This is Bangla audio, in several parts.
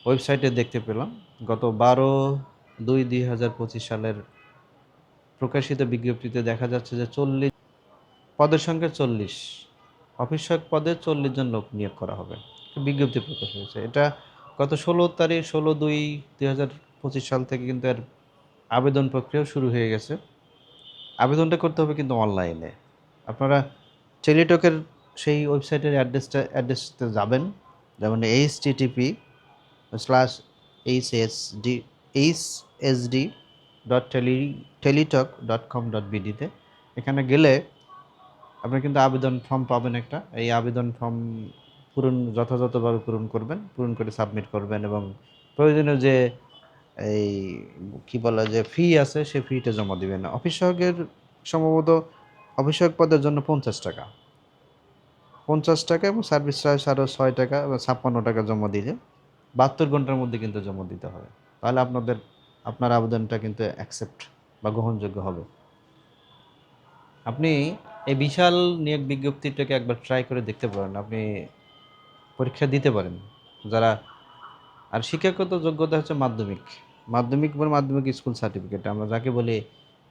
ওয়েবসাইটে দেখতে পেলাম গত 12/2/2025 সালের প্রকাশিত বিজ্ঞপ্তিতে দেখা যাচ্ছে যে 40 পদের সংখ্যা 40, অফিস সহায়ক পদে 40 জন লোক নিয়োগ করা হবে। বিজ্ঞপ্তি প্রকাশ হয়েছে। এটা গত 16/2/2025 সাল থেকে কিন্তু এর আবেদন প্রক্রিয়াও শুরু হয়ে গেছে। আবেদনটা করতে হবে কিন্তু অনলাইনে। আপনারা টেলিটকের সেই ওয়েবসাইটের অ্যাড্রেসতে যাবেন, যেমন http://hsd.teletalk.com.bd তে এখানে গেলে আপনি কিন্তু আবেদন ফর্ম পাবেন একটা। এই আবেদন ফর্ম যথাযথভাবে পূরণ করবেন, পূরণ করে সাবমিট করবেন এবং প্রয়োজনীয় যে এই কি বলে যে ফি আছে সেই ফিটা জমা দিবেন। অফিস সহায়কের সম্ভবত অফিস সহায়ক পদের জন্য 50 টাকা, 50 টাকা এবং সার্ভিস চার্জ আরও 6 টাকা এবং 56 টাকা জমা দিলে 72 ঘন্টার মধ্যে কিন্তু জমা দিতে হবে। তাহলে আপনার আবেদনটা কিন্তু অ্যাকসেপ্ট বা গ্রহণযোগ্য হবে। আপনি এই বিশাল নিয়োগ বিজ্ঞপ্তিটাকে একবার ট্রাই করে দেখতে পারেন। আপনি পরীক্ষা দিতে পারেন। যারা আর শিক্ষাগত যোগ্যতা হচ্ছে মাধ্যমিক, মাধ্যমিক স্কুল সার্টিফিকেট, আমরা যাকে বলি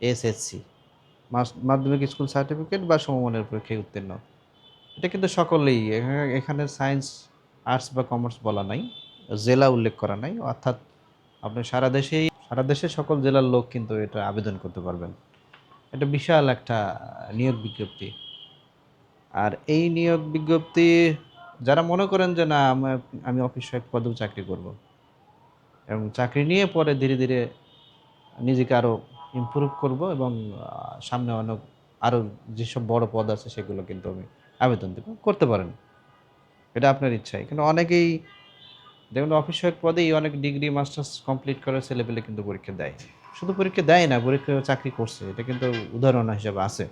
এসএসসি, মাধ্যমিক স্কুল সার্টিফিকেট বা সমমানের পরীক্ষায় উত্তীর্ণ। এটা কিন্তু সকলেই, এখানে সায়েন্স, আর্টস বা কমার্স বলা নাই, জেলা উল্লেখ করা নাই, অর্থাৎ আপনি সারা দেশের সকল জেলার লোক কিন্তু এটা আবেদন করতে পারবেন। এটা বিশাল একটা নিয়োগ বিজ্ঞপ্তি। আর এই নিয়োগ বিজ্ঞপ্তি যারা মনে করেন যে না আমি অফিস সহায়ক পদেও চাকরি করব এবং চাকরি নিয়ে পরে ধীরে ধীরে নিজেকে আরও ইমপ্রুভ করব এবং সামনে আরও যেসব বড় পদ আছে সেগুলো কিন্তু আমি আবেদন দেবো, করতে পারেন। এটা আপনার ইচ্ছা। এখানে অনেকেই দেখুন অফিস সহায়ক পদেই অনেক ডিগ্রি মাস্টার্স কমপ্লিট করা ছেলেপেলে কিন্তু পরীক্ষা দেয়। শুধু পরীক্ষা দেয় না, পরীক্ষা চাকরি করছে, এটা কিন্তু উদাহরণ হিসেবে আছে।